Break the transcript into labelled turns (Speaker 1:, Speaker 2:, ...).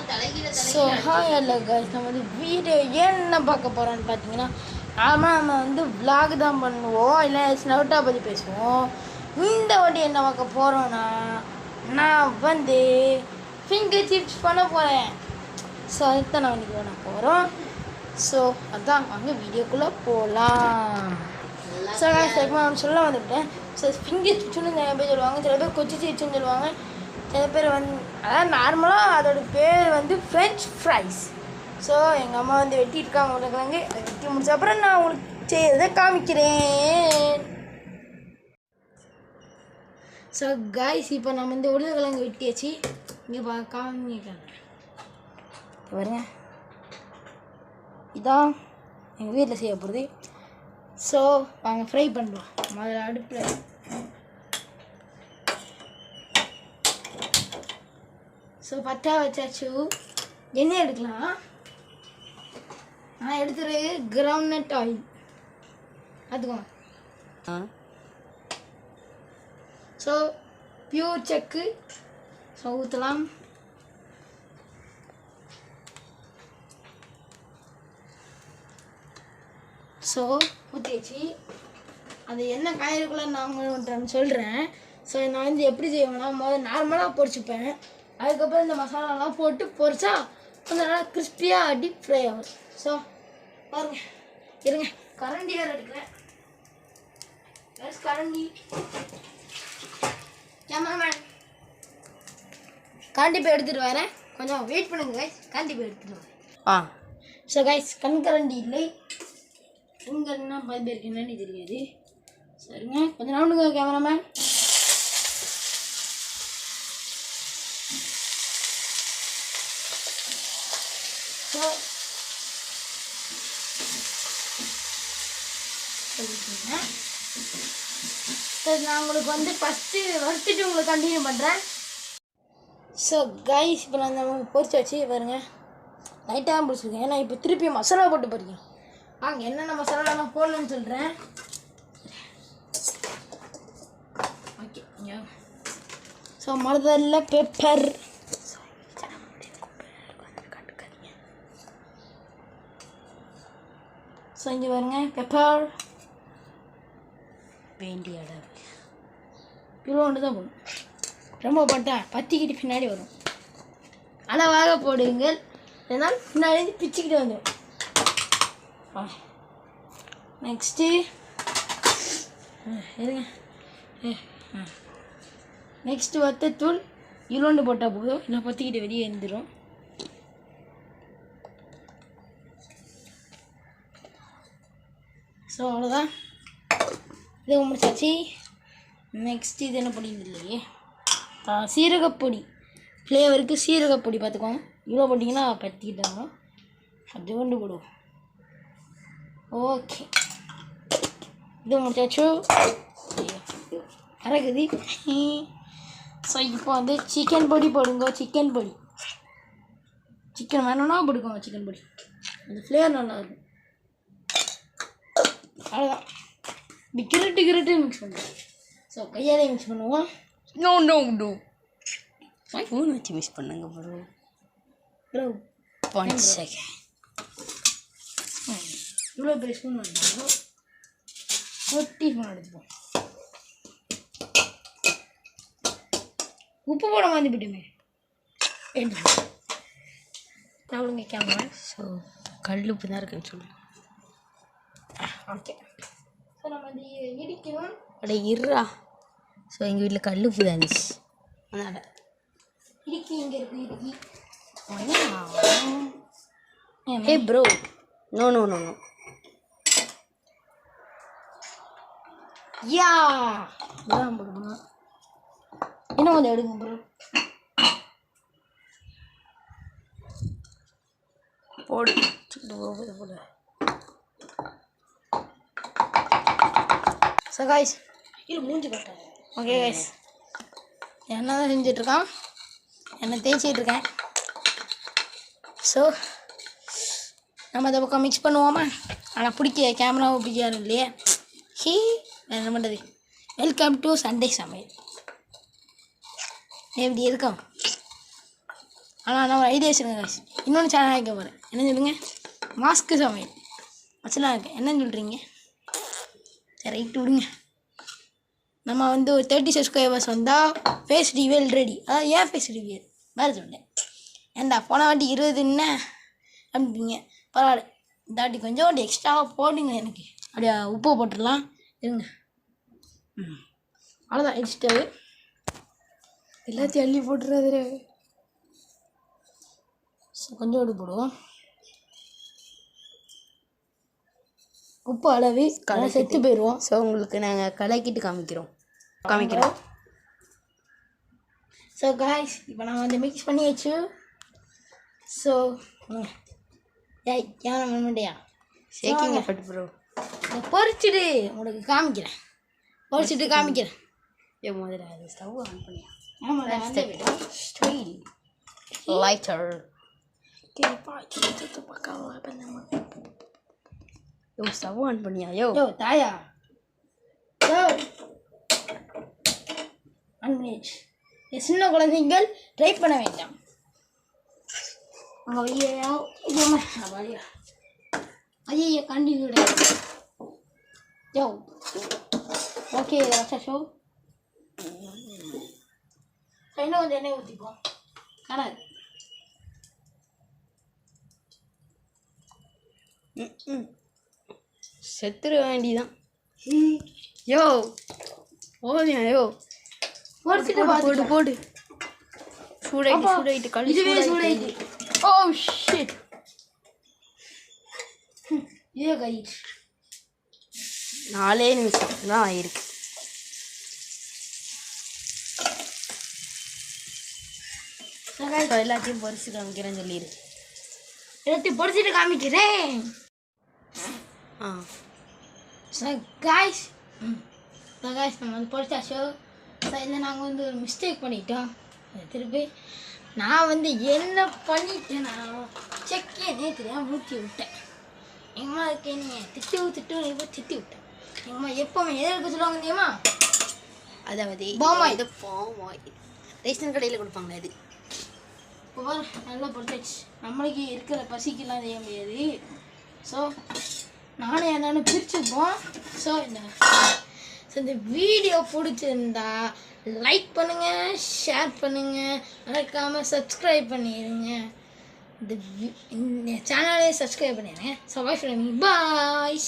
Speaker 1: So hi hello guys, நம்ம வந்து video என்ன பார்க்க போகிறோன்னு பார்த்தீங்கன்னா, ஆமாம் நம்ம வந்து vlog தான் பண்ணுவோம், இல்லை ஸ்னவுட்டா பற்றி பேசுவோம். இந்த வாட்டி என்ன பார்க்க போகிறோன்னா, நான் வந்து ஃபிங்கர் சிப்ஸ் பண்ண போகிறேன். ஸோ அதுதான் நான் இன்றைக்கி பண்ண போகிறோம். ஸோ அதான் வாங்க வீடியோக்குள்ளே போகலாம். ஸோ நான் சொல்ல வந்துவிட்டேன். ஸோ ஃபிங்கர் சிப்ஸ்னு நிறைய பேர் சொல்லுவாங்க, சில பேர் கொச்சி சிப்ஸ்ன்னு சொல்லுவாங்க, சில பேர் வந்து அதாவது நார்மலாக அதோட பேர் வந்து ஃப்ரெஞ்ச் ஃப்ரைஸ். ஸோ எங்கள் அம்மா வந்து வெட்டியிருக்காங்க உருளைக்கிழங்கு. அதை வெட்டி முடிச்ச அப்புறம் நான் உங்களுக்கு செய்யறதை காமிக்கிறேன். ஸோ காய்ஸ், இப்போ நம்ம வந்து உருளைக்கிழங்கு வெட்டியாச்சு. இங்கே காமிக்கிறேன் பாருங்க, இதான் எங்கள் வீட்டில் செய்ய போகிறது. ஸோ வாங்க ஃப்ரை பண்ணுறோம். முதல்ல அடுப்பில் ஸோ பட்டா வச்சாச்சு. எண்ணெய் எடுக்கலாம். நான் எடுத்துறது கிரவுண்ட்நட் ஆயில் பார்த்துக்கோங்க. ஸோ பியூர் செக்கு ஸோ ஊற்றலாம். ஸோ ஊற்றியாச்சு. அது என்ன காயிருக்குள்ள நான் சொல்கிறேன். ஸோ நான் வந்து எப்படி செய்வேன்னா, முதல்ல நார்மலாக பொரிச்சுப்பேன். அதுக்கப்புறம் இந்த மசாலாலாம் போட்டு பொரிச்சா கொஞ்சம் நல்லா கிறிஸ்பியாக டீப் ஃப்ரை ஆகும். ஸோ பாருங்க, இருங்க கரண்டி வேறு எடுக்கிறேன். கரண்டி கேமராமேன் கரண்டி போய் எடுத்துகிட்டு வரேன். கொஞ்சம் வெயிட் பண்ணுங்க கைஸ், கரண்டி போய் எடுத்துகிட்டு வரேன். ஸோ கைஸ், கரண்டி இல்லை. எங்கன்னா 10 பேருக்கு என்னன்னு தெரியாது. சரிங்க, கொஞ்சம் நவுண்டுங்க கேமராமேன். நான் உங்களுக்கு வந்து ஃபஸ்ட்டு வறுத்துட்டு உங்களுக்கு கண்டினியூ பண்ணுறேன். ஸோ கைஸ், இப்போ நான் நம்ம பொரிச்சு வச்சு பாருங்க, லைட்டாக பிடிச்சிருக்கேன். ஏன்னா இப்போ திருப்பி மசாலா போட்டு போறீங்க. வாங்க என்னென்ன மசாலா நான் போடலன்னு சொல்கிறேன். ஓகே, ஸோ முதல்ல பெப்பர். ஸோ இங்கே பாருங்க, பெப்பர் வேண்டிய அளவு இவ்வளோ தான் போடணும். ரொம்ப போட்டா பத்திக்கிட்டு பின்னாடி வரும். அளவாக போடுங்கள், இதனால் பின்னாடி பிச்சுக்கிட்டு வந்துடும். நெக்ஸ்ட்டு இருங்க, நெக்ஸ்ட்டு வத்தத்தூள் இவ்வளோண்டு போட்டால் போதும், இல்லை பற்றிக்கிட்டு வெளியே எழுந்துடும். ஸோ அவ்வளோதான், இது முடிச்சாச்சு. நெக்ஸ்ட்டு இது என்ன பொடி இல்லையே, சீரகப்பொடி. ஃப்ளேவருக்கு சீரகப்பொடி பார்த்துக்கோங்க. இவ்வளோ போட்டிங்கன்னா பற்றிக்கிட்டாங்க, அது கொண்டு போடுவோம். ஓகே, இது முடிச்சாச்சு. கறக்குது. ஸோ இப்போ வந்து சிக்கன் பொடி போடுங்க. சிக்கன் பொடி, சிக்கன் வேணும்னா போடுக்கோங்க. சிக்கன் பொடி அந்த ஃப்ளேவர் நல்லா இருக்கும். அவ்வளோதான், இப்படி கிரட்டு மிக்ஸ் பண்ணுவோம். ஸோ கையாலே மிக்ஸ் பண்ணுவோம்.
Speaker 2: நோ ஸ்பூன் வச்சு மிக்ஸ் பண்ணுங்க ப்ரோ. 1 செகண்ட்.
Speaker 1: இவ்வளோ பெரிய ஸ்பூன் வேணும், 1 டீஸ்பூன் எடுத்துப்போம். உப்பு போட மாதிரி போட்டுமே தவளுங்க கேமரா.
Speaker 2: ஸோ கல் உப்பு தான் இருக்குன்னு சொல்லுங்கள்.
Speaker 1: ஓகே, ஸோ நம்ம வந்து இடிக்கணும்.
Speaker 2: அட இருறா. ஸோ எங்கள் வீட்டில் கல் உப்பு தான் இருந்துச்சு, அதனால்
Speaker 1: இடிக்கி இங்கே இருக்குது. இடிக்கி
Speaker 2: ஹே ப்ரோ, நோ
Speaker 1: யா இதான் போடணும். இன்னும் கொஞ்சம் எடுங்க ப்ரோ.
Speaker 2: போடு.
Speaker 1: ஸோ காய்ஸ், இது மூஞ்சி கட்டாங்க. ஓகே காய்ஸ், என்ன தான் செஞ்சிட்ருக்கான், என்ன தேய்ச்சிட்ருக்கேன். ஸோ நம்ம அதை பக்கம் மிக்ஸ் பண்ணுவோமா. ஆனால் பிடிக்க கேமராவை பிடிக்காது இல்லையே. என்ன பண்ணுறது. வெல்கம் டு சண்டே சமையல். எப்படி இருக்கும்? ஆனால் நான் ஒரு ஐடியா வச்சுருங்க guys. இன்னொன்று சேனல் ஆகிக்க போகிறேன். என்ன சொல்லுங்க? மாஸ்க்கு சமையல் வச்சுலாம் இருக்கேன். என்னன்னு சொல்கிறீங்க? சரி ரைட்டு விடுங்க. நம்ம வந்து ஒரு 30 சப்ஸ்கிரைபர்ஸ் வந்தால் ஃபேஸ் ரிவியல் ரெடி. அதாவது ஏன் ஃபேஸ் ரிவியல் வேறு சொல்லிட்டேன். ஏன்டா போன வாட்டி 20 அப்படிங்க. பரவாயில்ல, இந்த வாட்டி கொஞ்சம் எக்ஸ்ட்ராவாக போடுங்க எனக்கு. அப்படியா உப்பு போட்டுடலாம் இருங்க. அவ்வளோதான் எக்ஸ்ட்ராவு எல்லாத்தையும் அள்ளி போட்டுறாது. கொஞ்சோண்டு போடுவோம். உப்பு அளவு செத்து போயிடுவோம்.
Speaker 2: ஸோ உங்களுக்கு நாங்கள் கலக்கிட்டு காமிக்கிறோம்.
Speaker 1: ஸோ காய்ஸ் இப்போ நான் வந்து மிக்ஸ் பண்ணியாச்சு. ஸோ ஏய் கேமரா பண்ண
Speaker 2: ஷேக்கிங் பட்டு ப்ரோ.
Speaker 1: பொறிச்சிட்டு உங்களுக்கு காமிக்கிறேன். பொறிச்சிட்டு காமிக்கிறேன்.
Speaker 2: முதல்ல அது ஸ்டவ் ஆன் பண்ணியா?
Speaker 1: ஆமாம்
Speaker 2: ஸ்டீல் லைட்டர். யோ ஸ்டவ் ஆன் பண்ணியா? யோ
Speaker 1: தாயா யோ அன்மினிச். சின்ன குழந்தைகள் ட்ரை பண்ண வேண்டாம். ஐயோ கண்டினியூ யோ ஓகே ஷோ இன்னும் கொஞ்சம் எண்ணெய் ஊற்றிப்போம். காணாது
Speaker 2: செத்துற வேண்டிதான். யோ போதியா? யோ போடு போடு. சூடாயிட்டு கல்
Speaker 1: சூடாயிட்டு. Oh shit. இதே கழிச்சு
Speaker 2: 4 நிமிஷம் தான் ஆயிருக்கு. எல்லாத்தையும் பொரிச்சு காமிக்கிறேன்னு சொல்லிடு.
Speaker 1: எல்லாத்தையும் பொரிச்சிட்டு காமிக்கிறேன். காய்ஸ் நம்ம வந்து பொரிச்சாச்சோ. இதில் நாங்கள் வந்து ஒரு மிஸ்டேக் பண்ணிட்டோம். திருப்பி நான் வந்து என்ன பண்ணிட்டேன், நான் செக்கே தெரியாமல் ஊற்றி விட்டேன். எங்கம்மா இருக்கே நீங்கள் திட்டு இப்போ திட்டி விட்டேன். எங்கம்மா எப்போவுமே எதை இருக்க சொல்லுவாங்க தெரியுமா?
Speaker 2: அதாவது
Speaker 1: பாமாயில்.
Speaker 2: இது பாமாயில் ரேஷன் கடையில் கொடுப்பாங்களே அது.
Speaker 1: இப்போ நல்லா பொரிச்சாச்சு. நம்மளுக்கு இருக்கிற பசிக்கெல்லாம் செய்ய முடியாது. ஸோ நானும் என்னென்னு பிரிச்சுப்போம். ஸோ இந்த வீடியோ பிடிச்சிருந்தா லைக் பண்ணுங்கள், ஷேர் பண்ணுங்கள், மறக்காமல் சப்ஸ்கிரைப் பண்ணிடுங்க. இந்த சேனலே சப்ஸ்கிரைப் பண்ணிடுங்க. ஸோ பாய் ஃப்ரெண்ட், பாய்.